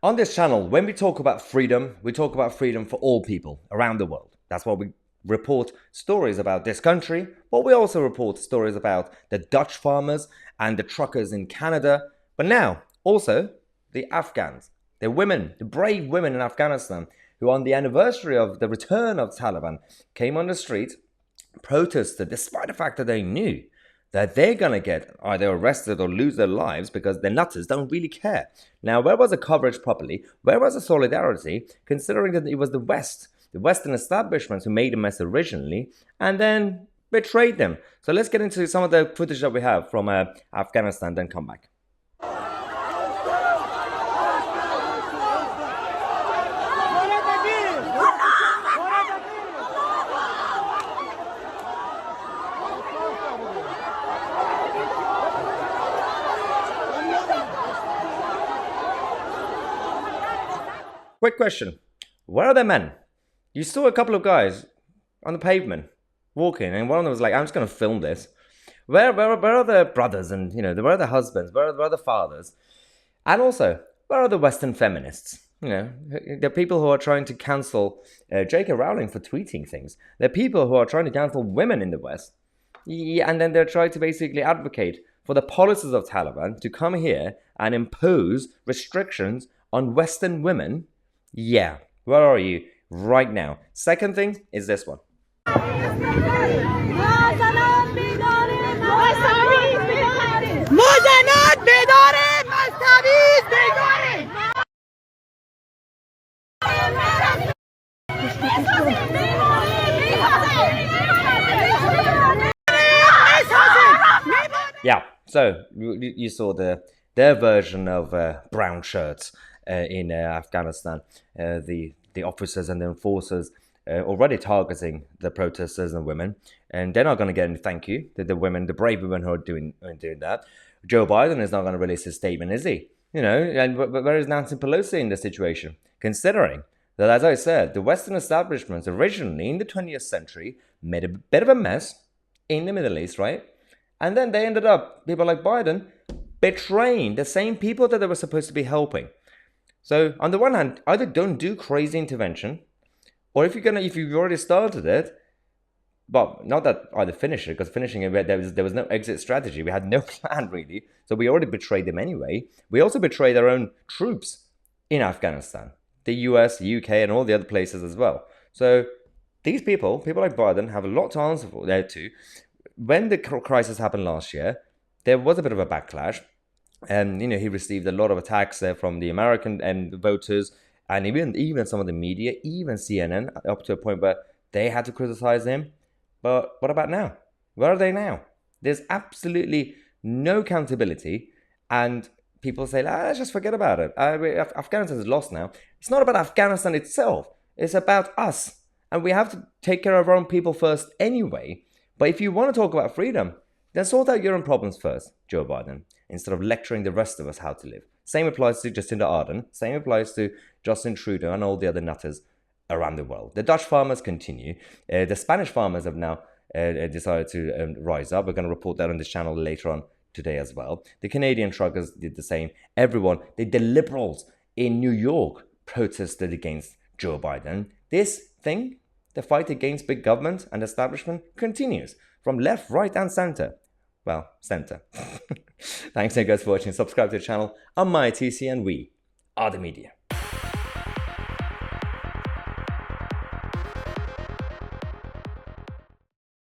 On this channel, when we talk about freedom for all people around the world. That's why we report stories about this country, but we also report stories about the Dutch farmers and the truckers in Canada, but now also the Afghans, the women, the brave women in Afghanistan, who on the anniversary of the return of Taliban came on the street, protested despite the fact that they knew that they're going to get either arrested or lose their lives because the nutters don't really care. Now, where was the coverage properly? Where was the solidarity, considering that it was the West, the Western establishments who made a mess originally and then betrayed them? So let's get into some of the footage that we have from Afghanistan, then come back. Quick question. Where are the men? You saw a couple of guys on the pavement walking, and one of them was like, I'm just going to film this. Where are the brothers and, where are the husbands? Where are the fathers? And also, where are the Western feminists? The people who are trying to cancel J.K. Rowling for tweeting things. The people who are trying to cancel women in the West. Yeah, and then they're trying to basically advocate for the policies of Taliban to come here and impose restrictions on Western women. Yeah, where are you right now? Second thing is this one. Yeah, so you saw their version of brown shirts in Afghanistan. The officers and the enforcers already targeting the protesters and women, and they're not going to get any thank you. The women, the brave women who are doing that. Joe Biden is not going to release his statement, is he? And where is Nancy Pelosi in this situation? Considering that, as I said, the Western establishments originally in the 20th century made a bit of a mess in the Middle East, right? And then they ended up, people like Biden, betraying the same people that they were supposed to be helping. So on the one hand, either don't do crazy intervention, or if you've already started it, but not that either finish it, because finishing it, there was no exit strategy. We had no plan really. So we already betrayed them anyway. We also betrayed our own troops in Afghanistan, the US, the UK, and all the other places as well. So these people like Biden, have a lot to answer for there too. When the crisis happened last year, there was a bit of a backlash. And, he received a lot of attacks from the American and voters, and even some of the media, even CNN, up to a point where they had to criticize him. But what about now? Where are they now? There's absolutely no accountability, and people say, let's just forget about it. Afghanistan is lost now. It's not about Afghanistan itself. It's about us. And we have to take care of our own people first anyway. But if you want to talk about freedom, then sort out your own problems first, Joe Biden, instead of lecturing the rest of us how to live. Same applies to Jacinda Ardern. Same applies to Justin Trudeau and all the other nutters around the world. The Dutch farmers continue. The Spanish farmers have now decided to rise up. We're going to report that on this channel later on today as well. The Canadian truckers did the same. Everyone, the liberals in New York protested against Joe Biden. This thing, the fight against big government and establishment, continues from left, right, and center. Well, center. Thanks guys for watching. Subscribe to the channel. I'm Tousi, and we are the media.